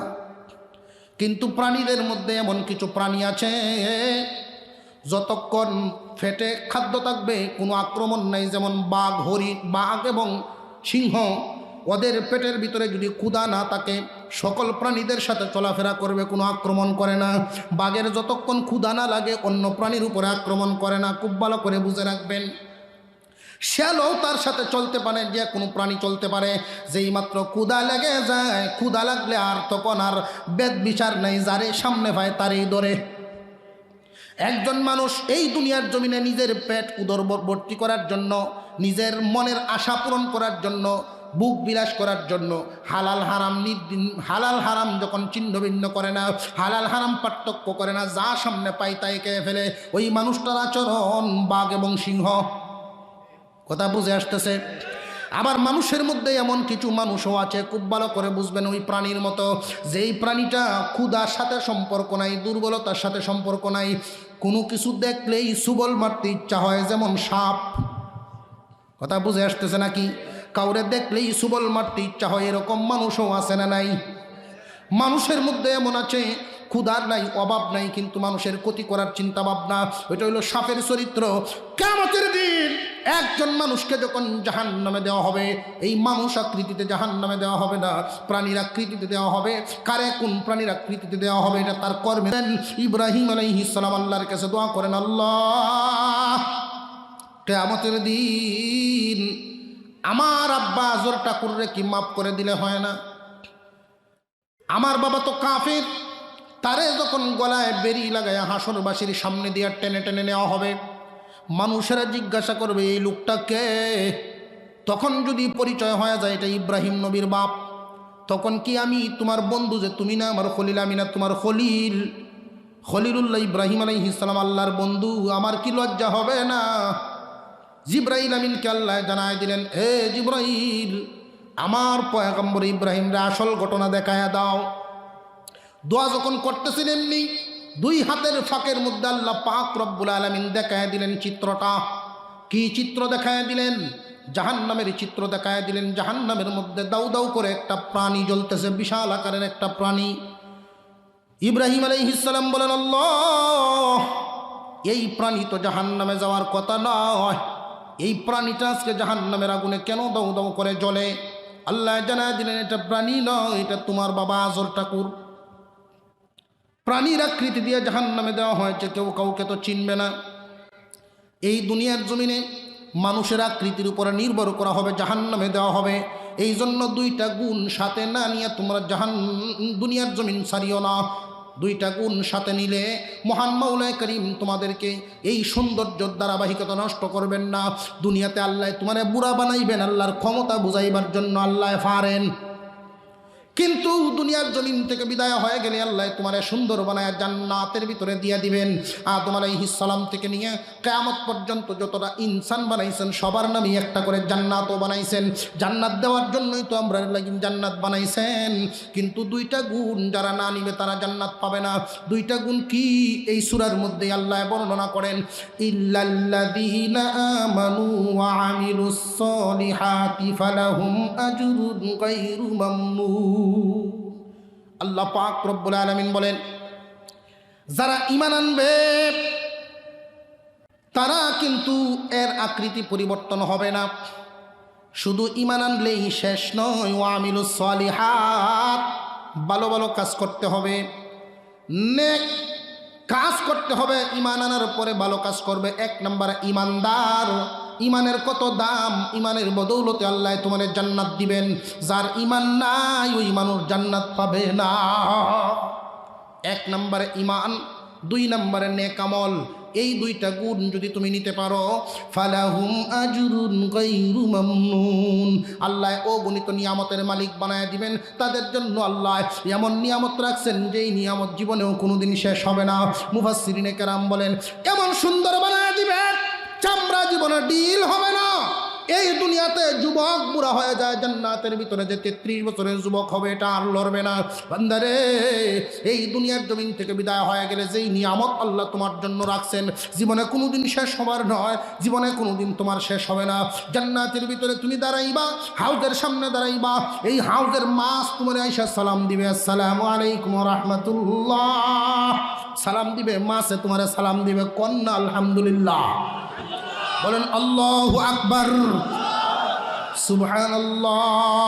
কিন্তু প্রাণীদের মধ্যে এমন কিছু প্রাণী আছে যতক্ষণ পেটে খাদ্য থাকবে কোনো আক্রমণ নাই। যেমন বাঘ এবং সিংহ, ওদের পেটের ভিতরে যদি ক্ষুধা না থাকে সকল প্রাণীদের সাথে চলাফেরা করবে, কোনো আক্রমণ করে না। বাঘের যতক্ষণ ক্ষুধা না লাগে অন্য প্রাণীর উপরে আক্রমণ করে না, খুব ভালো করে বুঝে রাখবেন। শ্যালও তার সাথে চলতে পারে, যে কোনো প্রাণী চলতে পারে। যেই মাত্র ক্ষুধা লেগে যায়, ক্ষুধা লাগলে আর তখন আর বেদ বিচার নেই, যারে সামনে পায় তারই ধরে। একজন মানুষ এই দুনিয়ার জমিনে নিজের পেট উদর ভর্তি করার জন্য, নিজের মনের আশা পূরণ করার জন্য, বুক বিলাস করার জন্য হালাল হারাম যখন চিহ্ন ভিন্ন করে না, হালাল হারাম পার্থক্য করে না, যা সামনে পাই তাই খেয়ে ফেলে, ওই মানুষটার আচরণ বাঘ এবং সিংহ। কথা বুঝে আসতেছে? আবার মানুষের মধ্যে এমন কিছু মানুষও আছে, খুব ভালো করে বুঝবেন, ওই প্রাণীর মতো, যেই প্রাণীটা ক্ষুধার সাথে সম্পর্ক নাই, দুর্বলতার সাথে সম্পর্ক নাই, কোনো কিছু দেখলেই সুবল মারতে ইচ্ছা হয়, যেমন সাপ। কথা বুঝে আসতেছে নাকি? কাউরে দেখলেই সুবল মারতে ইচ্ছা হয়, এরকম মানুষও আছে না নাই? মানুষের মধ্যে এমন আছে ক্ষুধার নাই, অভাব নাই, কিন্তু মানুষের ক্ষতি করার চিন্তা ভাবনা, ওইটা হলো সাপের চরিত্র। কিয়ামতের দিন একজন মানুষকে যখন জাহান্নামে দেওয়া হবে, এই মানুষ আকৃতিতে জাহান্নামে দেওয়া হবে না, প্রাণীর আকৃতিতে দেওয়া হবে। কারে কোন প্রাণীর আকৃতিতে দেওয়া হবে এটা তার কর্মে। ইব্রাহিম আলাইহিস সালাম আল্লাহর কাছে দোয়া করেন, আল্লাহ কিয়ামতের দিন আমার আব্বা আজর ঠাকুররে কি মাফ করে দিলে হয় না? আমার বাবা তো কাফির, তারে যখন গলায় বেরি লাগায় হাসরবাসীর সামনে দিয়ে টেনে টেনে নেওয়া হবে, মানুষেরা জিজ্ঞাসা করবে এই লোকটা কে? তখন যদি পরিচয় হয়ে যায় এটা ইব্রাহিম নবীর বাপ, তখন কি আমি তোমার বন্ধু যে তুমি না আমার খলিল, আমি না তোমার খলিল? খলিলুল্লাহ ইব্রাহিম আলাইহিস সালাম আল্লাহর বন্ধু, আমার কি লজ্জা হবে না? জিবরাইল আমিনকে আল্লাহ জানায় দিলেন, হে জিবরাইল, আমার পয়গম্বর ইব্রাহিমরা আসল ঘটনা দেখায়া দাও। দোয়া যখন করতেছেন এমনি দুই হাতের ফাঁকের মধ্যে আল্লাহ পাক রব্বুল আলামিন দেখায় দিলেন চিত্রটা। কি চিত্র দেখায় দিলেন? জাহান্নামের চিত্র দেখায় দিলেন। জাহান্নামের মধ্যে দাউ দাউ করে একটা প্রাণী জ্বলতেছে, বিশাল আকারের একটা প্রাণী। ইব্রাহিম আলাইহিস সালাম বলেন, আল্লাহ, এই প্রাণী তো জাহান্নামে যাওয়ার কথা নয়, এই প্রাণীটা আজকে জাহান্নামের আগুনে কেন দাউ দাউ করে জ্বলে? আল্লাহ জানায় দিলেন, এটা প্রাণী নয়, এটা তোমার বাবা আজর ঠাকুর। প্রাণীর আকৃতি দিয়ে জাহান্নামে দেওয়া হয়েছে, কেউ কাউকে তো চিনবে না। এই দুনিয়ার জমিনে মানুষের আকৃতির উপরে নির্ভর করা হবে, জাহান্নামে দেওয়া হবে। এই জন্য দুইটা গুণ সাথে না নিয়ে তোমরা দুনিয়ার জমিন ছাড়িও না। দুইটা গুণ সাথে নিলে মহান মাওলানা করিম তোমাদেরকে এই সৌন্দর্যের ধারাবাহিকতা নষ্ট করবেন না। দুনিয়াতে আল্লাহ তোমারে বুড়া বানাইবেন, আল্লাহর ক্ষমতা বুঝাইবার জন্য আল্লাহ পারেন। কিন্তু দুনিয়ার জমিন থেকে বিদায় হয়ে গেলে আল্লাহ তোমারে সুন্দর বানায় জান্নাতের ভিতরে দিয়ে দিবেন। আদম আলাইহিস সালাম থেকে নিয়ে কিয়ামত পর্যন্ত যতটা ইনসান বানাইছেন সবার নামে একটা করে জান্নাতও বানাইছেন। জান্নাত দেওয়ার জন্যই তো আমরা লাগি জান্নাত বানাইছেন। কিন্তু দুইটা গুণ যারা না নিবে তারা জান্নাত পাবে না। দুইটা গুণ কি? এই সূরার মধ্যে আল্লাহ বর্ণনা করেন, ইল্লাল্লাযীনা আমানু ওয়া আমিলুস সলিহাতি ফালাহুম আজরুন গায়রু মামনুন। আল্লাহ পাক রব্বুল আলামিন বলেন, যারা ঈমান আনবে তারা কিন্তু এর আকৃতি পরিবর্তন হবে না। শুধু ঈমান আনলেই শেষ নয়, ওয়া আমিলুস সলিহাত, ভালো ভালো কাজ করতে হবে, নেক কাজ করতে হবে। ঈমান আনার পরে ভালো কাজ করবে। এক নম্বরে ঈমানদার। ইমানের কত দাম! ইমানের বদৌলতে আল্লাহ তোমার জান্নাত দিবেন। যার ইমান নাই ওই মানুষ জান্নাত পাবে না। এক নম্বরে ইমান, দুই নম্বরে নেক আমল। এই দুইটা গুণ যদি তুমি নিতে পারো, ফালাহুম আজরুন গায়রু মামনুন, আল্লাহ অগণিত নিয়ামতের মালিক বানায় দিবেন। তাদের জন্য আল্লাহ এমন নিয়ামত রাখছেন যেই নিয়ামত জীবনেও কোনোদিন শেষ হবে না। মুফাসসিরিনে কেরাম বলেন, এমন সুন্দর বানায় দিবেন চামড়া জীবনে ডিল হবে না। এই দুনিয়াতে যুবক বুড়া হয়ে যায়, জান্নাতের ভিতরে যে 33 বছরের যুবক হবে এটা আর লড়বে না। বান্দারে, এই দুনিয়ার জমিন থেকে বিদায় হয়ে গেলে যেই নিয়ামত আল্লাহ তোমার জন্য রাখছেন জীবনে কোনোদিন শেষ হবার নয়, জীবনে কোনোদিন তোমার শেষ হবে না। জান্নাতের ভিতরে তুমি দাঁড়াইবা, হাউজের সামনে দাঁড়াইবা, এই হাউজের মাছ তোমার আয়েশা সালাম দিবে, আসসালামু আলাইকুম ওয়া রাহমাতুল্লাহ, সালাম দিবে। মাছে তোমার সালাম দিবে, কন্যা আলহামদুলিল্লাহ বলেন, আল্লাহু আকবার, সুবহানাল্লাহ।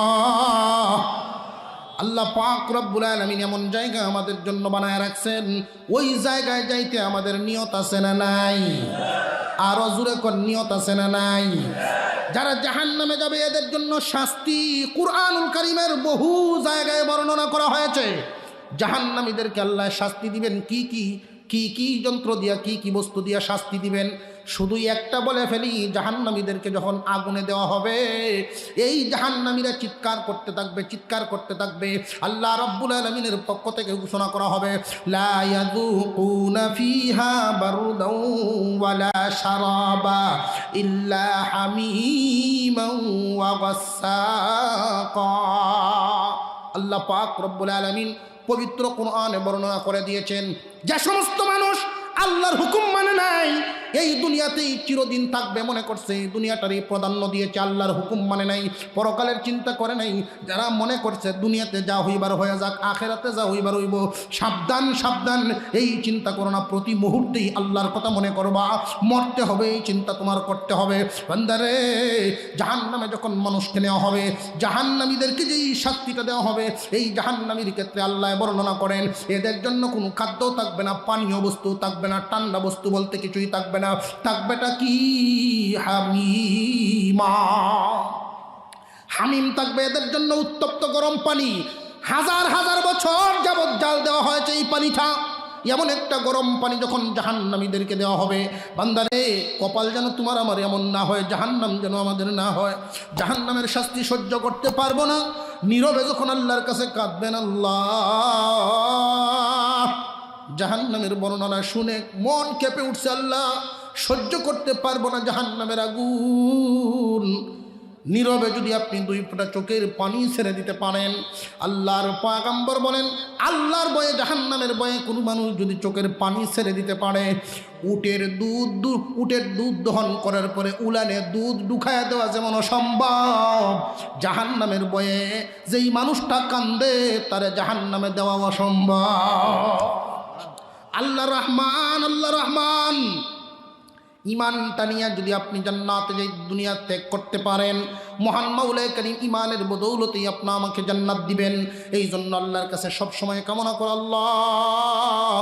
আল্লাহ পাক রব্বুল আলামিন এমন জায়গা আমাদের জন্য বানায় রাখছেন, ওই জায়গায় যাইতে আমাদের নিয়ত আছে না নাই? আরো জোরে কোন নিয়ত আছে না নাই? যারা জাহান্নামে যাবে এদের জন্য শাস্তি কুরআনুল কারীমের বহু জায়গায় বর্ণনা করা হয়েছে। জাহান্নামীদেরকে আল্লাহ শাস্তি দিবেন কি কি কি কি যন্ত্র দিয়া, কি কি বস্তু দিয়া শাস্তি দিবেন। শুধুই একটা বলে ফেলি, জাহান্নামীদেরকে যখন আগুনে দেওয়া হবে এই জাহান্নামীরা চিৎকার করতে থাকবে, চিৎকার করতে থাকবে। আল্লাহ রাব্বুল আলামিনের পক্ষ থেকে ঘোষণা করা হবে, লা ইয়াযুকুনা ফিহা বারদাও ওয়ালা শারাবা ইল্লা হামিমান ওয়া গাসসাকা। আল্লাহ পাক রব্বুল আলামিন পবিত্র কোরআনে বর্ণনা করে দিয়েছেন, যে সমস্ত মানুষ আল্লাহর হুকুম মানে নাই এই দুনিয়াতেই চিরদিন থাকবে, মনে করছে এই দুনিয়াটারই প্রাধান্য দিয়েছে, আল্লাহর হুকুম মানে নাই, পরকালের চিন্তা করে নাই। যারা মনে করছে দুনিয়াতে যা হইবার হয়ে যাক, আখেরাতে যা হইবার হইব, সাবধান সাবধান, এই চিন্তা করো না। প্রতি মুহূর্তেই আল্লাহর কথা মনে করবা, মরতে হবে এই চিন্তা তোমার করতে হবে। বান্দারে, জাহান্নামে যখন মানুষকে নেওয়া হবে, জাহান্নামীদেরকে যেই শাস্তিটা দেওয়া হবে, এই জাহান্নামীর ক্ষেত্রে আল্লাহ বর্ণনা করেন, এদের জন্য কোনো খাদ্য থাকবে না, পানীয় বস্তু থাকবে না, ঠান্ডা বস্তু বলতে কিছুই থাকবে না। থাকবেটা কি? হামিমা। হামিম থাকবে এদের জন্য, উত্তপ্ত গরম পানি। হাজার হাজার বছর যাবৎ জাল দেওয়া হয়েছে এই পানিটা। এমন একটা গরম পানি যখন জাহান্নামীদেরকে দেওয়া হবে, বান্দারে কপাল যেন তোমার আমার এমন না হয়, জাহান্নাম যেন আমাদের না হয়। জাহান্নামের শাস্তি সহ্য করতে পারবো না, নীরবে যখন আল্লাহর কাছে কাঁদবেন, আল্লাহ জাহান্নামের বর্ণনা শুনে মন কেঁপে উঠছে, আল্লাহ সহ্য করতে পারবো না জাহান্নামের আগুন। নীরবে যদি আপনি 2 ফোঁটা চোখের পানি ছেড়ে দিতে পারেন। আল্লাহর পয়গম্বর বলেন, আল্লাহর ভয়ে জাহান্নামের ভয়ে কোনো মানুষ যদি চোখের পানি ছেড়ে দিতে পারে, উটের দুধ দহন করার পরে উলানে দুধ ঢুকায় দেওয়া যেমন অসম্ভব, জাহান্নামের ভয়ে যেই মানুষটা কান্দে তারে জাহান্নামে দেওয়া অসম্ভব। আল্লাহ রহমান, আল্লাহ রহমান। ইমানটা নিয়ে যদি আপনি জান্নাতে যে দুনিয়া ত্যাগ করতে পারেন, মহান মাওলা কারীম ইমানের বদৌলতেই আপনি আমাকে জান্নাত দিবেন। এই জন্য আল্লাহর কাছে সবসময় কামনা করো, আল্লাহ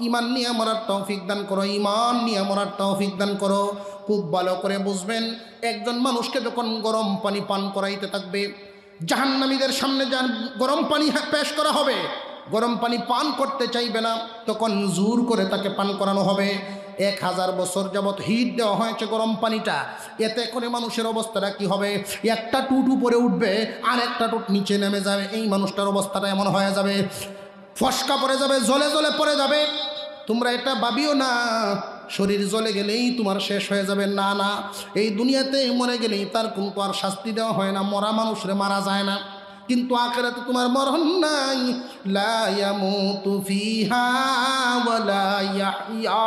ইমান নিয়ে মরার তৌফিক দান করো, ইমান নিয়ে মরার তৌফিক দান করো। খুব ভালো করে বুঝবেন, একজন মানুষকে যখন গরম পানি পান করাইতে থাকবে, জাহান্নামীদের সামনে গরম পানি পেশ করা হবে, গরম পানি পান করতে চাইবে না, তখন জোর করে তাকে পান করানো হবে। 1000 বছর যাবৎ হিট দেওয়া হয়েছে গরম পানিটা, এতে করে মানুষের অবস্থাটা কি হবে? একটা টুট উপরে উঠবে আর একটা টুট নিচে নেমে যাবে। এই মানুষটার অবস্থাটা এমন হয়ে যাবে, ফসকা পড়ে যাবে, জলে জলে পড়ে যাবে। তোমরা এটা ভাবিও না শরীর জ্বলে গেলেই তোমার শেষ হয়ে যাবে, না না, এই দুনিয়াতে মরে গেলেই তার কোনো আর শাস্তি দেওয়া হয় না, মরা মানুষরে মারা যায় না। কিন্তু আখিরাতে তোমার মরণ নাই, লা ইয়ামুতু ফিহা ওয়া লা ইয়াহইয়া,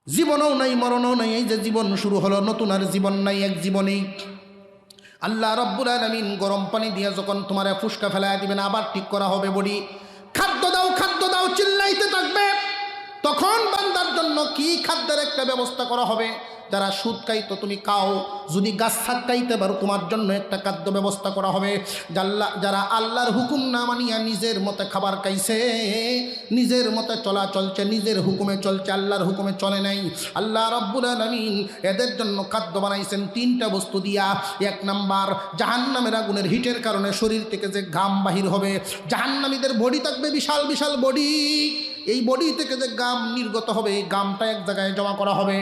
জীবনও নাই মরণও নাই। এই যে জীবন শুরু হলো, নতুন আর জীবন নাই, এক জীবনেই। আল্লাহ রাব্বুল আলামিন গরম পানি দিয়ে যখন তোমার ফুসকা ফেলায় দিবেন, আবার ঠিক করা হবে বডি। খাদ্য দাও চিল্লাইতে থাকবে। তখন বান্দার জন্য কি খাদ্যের একটা ব্যবস্থা করা হবে। যারা সুদ খাইতো তুমি খাও, যদি গাছ খাইতে পারো তোমার জন্য একটা খাদ্য ব্যবস্থা করা হবে। যারা আল্লাহর হুকুম না মানিয়া নিজের মতে খাবার খাইছে, নিজের মতে চলা চলছে, নিজের হুকুমে চলছে, আল্লাহর হুকুমে চলে নাই, আল্লাহ রাব্বুল আলামিন এদের জন্য খাদ্য বানাইছেন 3টা বস্তু দিয়া। 1 নাম্বার, জাহান্নামের আগুনের হিটের কারণে শরীর থেকে যে ঘাম বাহির হবে, জাহান্নামীদের বডি থাকবে বিশাল বিশাল বডি, এই বডি থেকে যে গাম নির্গত হবে, এই গামটা এক জায়গায় জমা করা হবে।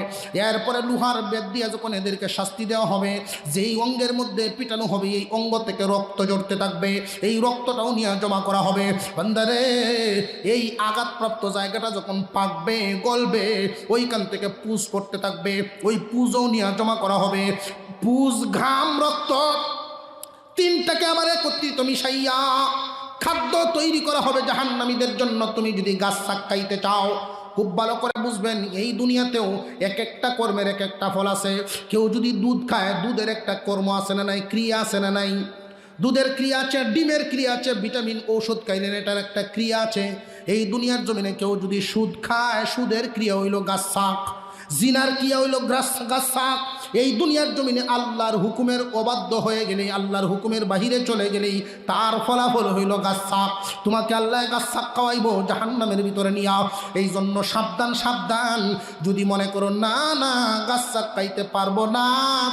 এরপরে লোহার বেদ দিয়ে যখন এদেরকে শাস্তি দেওয়া হবে, যেই অঙ্গের মধ্যে পিটানো হবে এই অঙ্গ থেকে রক্ত জড়তে থাকবে, এই রক্তটাও নিয়ে জমা করা হবে। বান্দারে, এই আঘাতপ্রাপ্ত জায়গাটা যখন পাকবে, গলবে, ওইখান থেকে পুজ করতে থাকবে, ওই পুজও নিয়ে জমা করা হবে। পুজ, ঘাম, রক্ত 3টাকে আবার একত্রিত মিশাইয়া খাদ্য তৈরি করা হবে জাহান্নামীদের জন্য। তুমি যদি গাছ শাক খাইতে চাও, খুব ভালো করে বুঝবেন, এই দুনিয়াতেও এক একটা কর্মের এক একটা ফল আছে। কেউ যদি দুধ খায়, দুধের একটা কর্ম আছে না নাই, ক্রিয়া আছে না নাই? দুধের ক্রিয়া আছে, ডিমের ক্রিয়া আছে, ভিটামিন ঔষধ খাইলেন এটার একটা ক্রিয়া আছে। এই দুনিয়ার জমিনে কেউ যদি সুদ খায়, সুদের ক্রিয়া হইল গাছ শাক, জিনার ক্রিয়া হইল গাছ শাক। এই দুনিয়ার জমিনে আল্লাহর হুকুমের অবাধ্য হয়ে গেলেই, আল্লাহর হুকুমের বাহিরে চলে গেলেই তার ফলাফল হইল গাছ শাক। তোমাকে আল্লাহ গাছ শাক খাওয়াইব জাহান্নামের ভিতরে নিয়া। এই জন্য সাবধান সাবধান, যদি মনে করো না না গাছ শাক খাইতে পারবো না,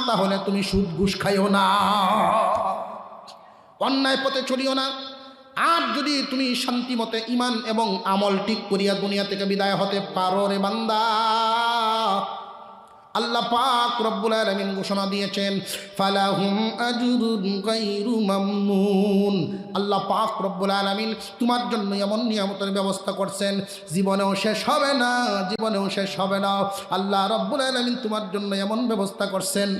তাহলে তুমি সুদ ঘুষ খাইও না, অন্যায় পথে চলিও না। আর যদি তুমি শান্তি মতে ইমান এবং আমল ঠিক করিয়া দুনিয়া থেকে বিদায় হতে পারো রে বান্দা, আল্লাহ পাক রব্বুল আলামিন ঘোষণা দিয়েছেন, ফালাহুম আজরুন গায়রু মামনুন। আল্লাহ পাক রব্বুল আলামিন তোমার জন্য এমন নিয়ামতের ব্যবস্থা করছেন, জীবনেও শেষ হবে না, জীবনেও শেষ হবে না। আল্লাহ রব্বুল আলামিন তোমার জন্য এমন ব্যবস্থা করছেন,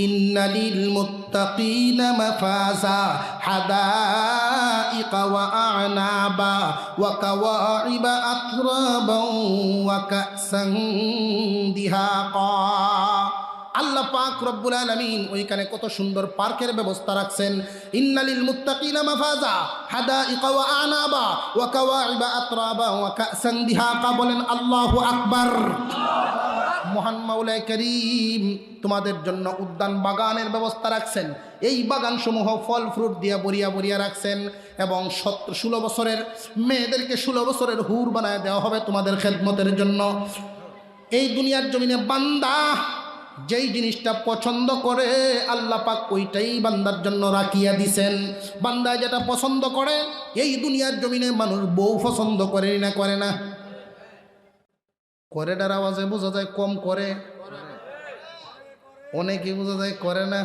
ইন্নালিল মুত্তাকিনা মাফাজা হাদাইকা ওয়া আ'নাবা ওয়া কাওয়াইবা আতরাবা ওয়া কাসান দিহাকা। আল্লাহ পাক রব্বুল আলামিন ওইখানে কত সুন্দর পার্কের ব্যবস্থা রাখছেন। ইন্নালিল মুত্তাকিনা মাফাজা হাদাইকা ওয়া আ'নাবা ওয়া কাওয়াইবা আতরাবা ওয়া কাসান দিহাকা। বলেন আল্লাহু আকবার। মহান মাওলা করিম তোমাদের জন্য উদ্যান বাগানের ব্যবস্থা রাখছেন। এই বাগানসমূহ ফল ফ্রুট দিয়ে বরিয়া বরিয়া রাখছেন, এবং 16 বছরের মেয়েদেরকে 16 বছরের হুর বানায় দেওয়া হবে তোমাদের খেদমতের জন্য। এই দুনিয়ার জমিনে বান্দা যেই জিনিসটা পছন্দ করে আল্লাহ পাক ওইটাই বান্দার জন্য রাখিয়া দিছেন। বান্দা যেটা পছন্দ করে, এই দুনিয়ার জমিনে মানুষ বউ পছন্দ করে না, করে না? করেটার আওয়াজে বোঝা যায় কম করে, অনেকে বোঝা যায় করে না।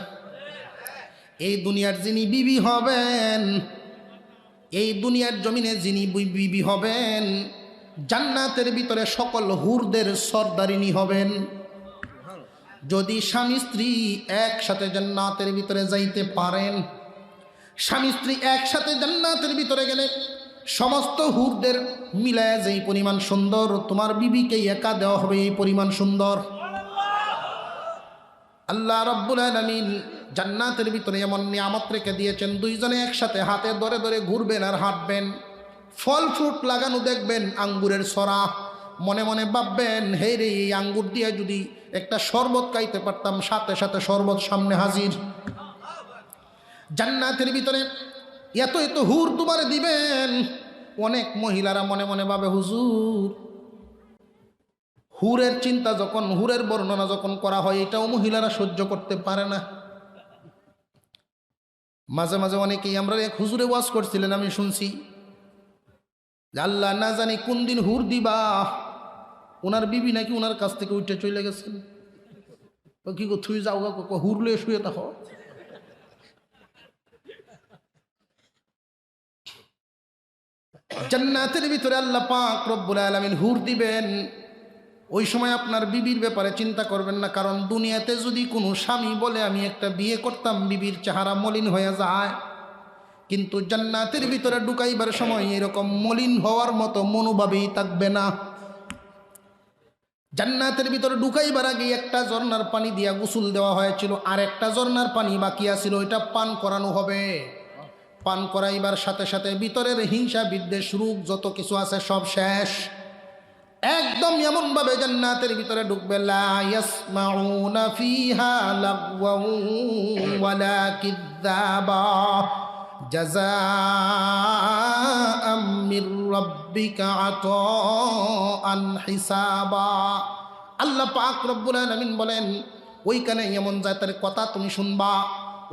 এই দুনিয়ার যিনি বিবি হবেন, এই দুনিয়ার জমিনে যিনি বিবি হবেন, জান্নাতের ভিতরে সকল হুরদের সর্দারিনী হবেন। যদি স্বামী স্ত্রী একসাথে জান্নাতের ভিতরে যাইতে পারেন, স্বামী স্ত্রী একসাথে জান্নাতের ভিতরে গেলে সমস্ত হুরদের মিলায় যেই পরিমাণ সুন্দর, তোমার বিবিকে একা দেওয়া হবে এই পরিমাণ সুন্দর। আল্লাহ রাব্বুল আলামিন জান্নাতের ভিতরে এমন নিয়ামত রেখে দিয়েছেন, দুইজনে একসাথে হাতে ধরে ধরে ঘুরবেন আর হাঁটবেন। ফল ফ্রুট লাগানো দেখবেন, আঙ্গুরের ছড়া। মনে মনে ভাববেন, হে রে, এই আঙ্গুর দিয়ে যদি একটা শরবত খাইতে পারতাম, সাথে সাথে শরবত সামনে হাজির। জান্নাতের ভিতরে এত এত হুর তোমার দিবেন। অনেক মহিলারা মনে মনে ভাবে, হুজুর, হুরের চিন্তা যখন, হুরের বর্ণনা যখন করা হয়, এটাও মহিলারা সহ্য করতে পারে না। মাঝে মাঝে অনেকেই, আমরা এক হুজুরে ওয়াজ করছিলেন, আমি শুনছি, আল্লাহ না জানি কোন দিন হুর দিবা, ওনার বিবি নাকি ওনার কাছ থেকে উঠে চলে গেছেন। কি গো, থুই যাও গা, হুর লয়ে শুয়ে থাকো। জান্নাতের ভিতরে আল্লাহ পাক রব্বুল আলামিন হুর দিবেন। ওই সময় আপনার বিবির ব্যাপারে চিন্তা করবেন না, কারণ দুনিয়াতে যদি কোনো স্বামী বলে আমি একটা বিয়ে করতাম, বিবির চেহারা মলিন হয়ে যায়, কিন্তু জান্নাতের ভিতরে ঢুকাইবার সময় এরকম মলিন হওয়ার মতো মনোভাবেই থাকবে না। জান্নাতের ভিতরে ঢুকাইবার আগে একটা ঝর্ণার পানি দিয়া গোসল দেওয়া হয়েছিল, আর একটা ঝর্ণার পানি বাকি আছিল, ওইটা পান করানো হবে। পান করাইবার সাথে সাথে ভিতরের হিংসা বিদ্বেষ রূপ যত কিছু আছে সব শেষ। একদম এমন ভাবে জান্নাতের ভিতরে ঢুকবে, লা ইয়াসমাউনা ফিহা লাগওয়ান ওয়ালা কিযাবা জাযাআম মির রাব্বিকা আতাআন হিসাবা। আল্লাহ পাক রব্বুল আলামিন বলেন, ওইখানে এমন জাতের কথা তুমি শুনবা,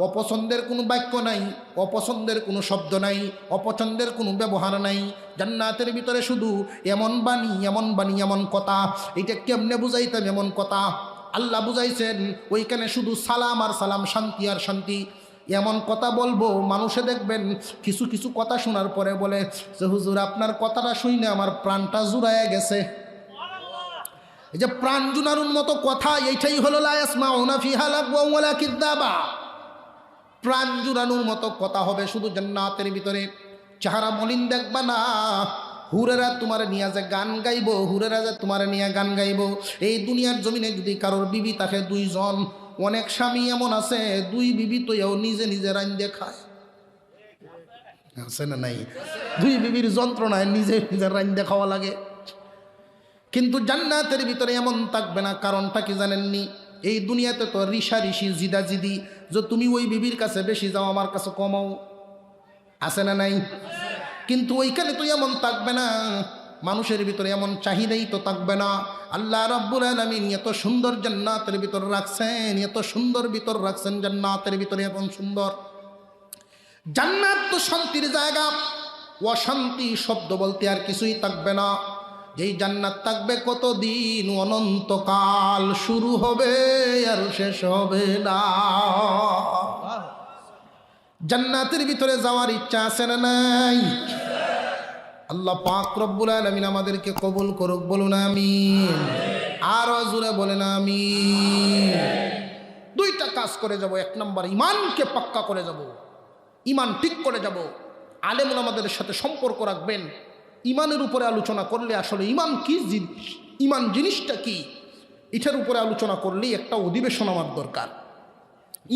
অপছন্দের কোনো বাক্য নাই, অপছন্দের কোনো শব্দ নাই, অপছন্দের কোনো ব্যবহার নাই। জান্নাতের ভিতরে শুধু এমন বাণী, এমন বাণী, এমন কথা। এটা কেমনে বুঝাইতাম এমন কথা? আল্লাহ বুঝাইছেন, ওইখানে শুধু সালাম আর সালাম, শান্তি আর শান্তি। এমন কথা বলবো, মানুষে দেখবেন কিছু কিছু কথা শোনার পরে বলে যে, হুজুর, আপনার কথাটা শুনে আমার প্রাণটা জুড়ায় গেছে। এই যে প্রাণ জুড়ানোর মতো কথা, এইটাই হলো লা ইয়াসমাউনা ফিহা লাগওয়ান ওয়ালা কিযাবা। প্রাণ জুড়ানোর মতো কথা হবে শুধু জান্নাতের ভিতরে। চেহারা মলিন দেখবা না। হুরেরা তোমার নিয়ে যে গান গাইব, হুরেরা যে তোমার নিয়ে গান গাইব। এই দুনিয়ার জমিনে যদি কারোর বিবি থাকে দুইজন, অনেক স্বামী এমন আছে দুই বিবি তো এও নিজে নিজে রাইন্দে খায়, আছে না নাই? দুই বিবির যন্ত্রণায় নিজে নিজে রাইন্দে খাওয়া লাগে। কিন্তু জান্নাতের ভিতরে এমন থাকবে না। কারণটা কি জানেননি? এই দুনিয়াতে তো ঋষাঋষি, জিদাজিদি, যে তুমি ওই বিবির কাছে বেশি যাও, আমার কাছে কমাও, আছে না নাই? কিন্তু ওইখানে তো এমন থাকবে না। মানুষের ভিতরে এমন চাহিদাই তো থাকবে না। আল্লাহ রাব্বুল আলামিন এত সুন্দর জান্নাতের ভিতর রাখছেন, এত সুন্দর ভিতর রাখছেন জান্নাতের ভিতরে, এমন সুন্দর। জান্নাত তো শান্তির জায়গা, অশান্তি শব্দ বলতে আর কিছুই থাকবে না। যেই জান্নাত থাকবে কতদিন, অনন্তকাল, শুরু হবে আর শেষ হবে না। জান্নাতের ভিতরে যাওয়ার ইচ্ছা আছে না নাই? আল্লাহ পাক রব্বুল আলামিন আমাদেরকে কবুল করুক, বলুন আমিন। আরো জোরে বলেন আমিন। দুইটা কাজ করে যাব। এক নম্বর, ইমানকে পাক্কা করে যাব, ইমান ঠিক করে যাব। আলেম ওলামাদের সাথে সম্পর্ক রাখবেন। ইমানের উপরে আলোচনা করলে আসলে ইমান কি জিনিস, ইমান জিনিসটা কি, এটার উপরে আলোচনা করলেই একটা অধিবেশন আমার দরকার।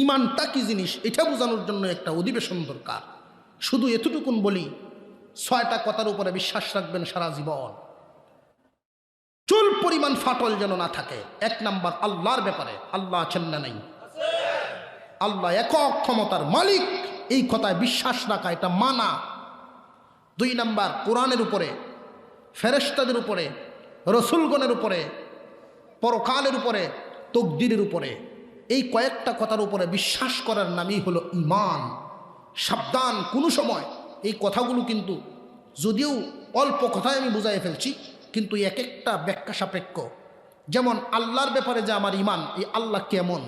ইমানটা কি জিনিস এটা বোঝানোর জন্য একটা অধিবেশন দরকার। শুধু এতটুকুন বলি, 6টা কথার উপরে বিশ্বাস রাখবেন সারা জীবন, চুল পরিমাণ ফাটল যেন না থাকে। 1 নাম্বার, আল্লাহর ব্যাপারে, আল্লাহ আছেন না নাই? আল্লাহ একক ক্ষমতার মালিক, এই কথায় বিশ্বাস রাখা, এটা মানা। 2 নাম্বার, কোরআনের উপরে, ফেরেশতাদের উপরে, রসুলগণের উপরে, পরকালের উপরে, তকদিরের উপরে, এই কয়েকটা কথার উপরে বিশ্বাস করার নামই হলো ঈমান। সাবধান, কোনো সময় এই কথাগুলো কিন্তু যদিও অল্প কথায় আমি বুঝাই ফেলছি, কিন্তু এক একটা ব্যাখ্যা সাপেক্ষ। যেমন আল্লাহর ব্যাপারে যে আমার ঈমান, এই আল্লাহ কেমন,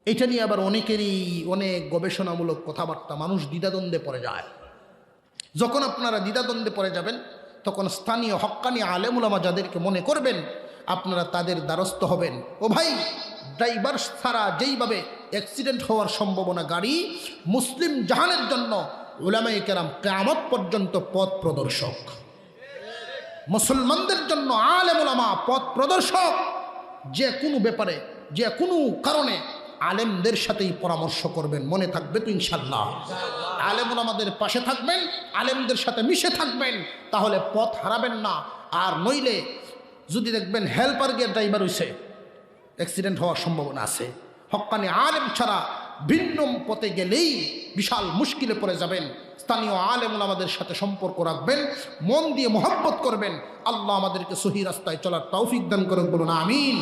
এটা নিয়ে আবার অনেকেরই অনেক গবেষণামূলক কথাবার্তা, মানুষ দ্বিধাদ্বন্দ্বে পড়ে যায়। যখন আপনারা দ্বিধাদ্বন্দ্বে পড়ে যাবেন, তখন স্থানীয় হক্কানি আলেম উলামা যাদেরকে মনে করবেন, আপনারা তাদের দ্বারস্থ হবেন। ও ভাই, ড্রাইভার ছাড়া যেইভাবে অ্যাক্সিডেন্ট হওয়ার সম্ভাবনা গাড়ি, মুসলিম জাহানের জন্য উলামায়ে কেরাম কিয়ামত পর্যন্ত পথ প্রদর্শক। মুসলমানদের জন্য আলেম উলামা পথ প্রদর্শক। যে কোনো ব্যাপারে, যে কোনো কারণে আলেমদের সাথেই পরামর্শ করবেন, মনে থাকবে তো ইনশাল্লাহ। আলেম উলামাদের পাশে থাকবেন, আলেমদের সাথে মিশে থাকবেন, তাহলে পথ হারাবেন না। আর নইলে যদি দেখবেন হেল্পার গিয়ে ড্রাইভার হইছে, অ্যাক্সিডেন্ট হওয়ার সম্ভাবনা আছে। হক্কানি আলেম ছাড়া ভিন্ন পথে গেলেই বিশাল মুশকিলে পড়ে যাবেন। স্থানীয় আলেম উলামাদের সাথে সম্পর্ক রাখবেন, মন দিয়ে মহব্বত করবেন। আল্লাহ আমাদেরকে সহি রাস্তায় চলার তৌফিক দান করুন, বলুন আমিন।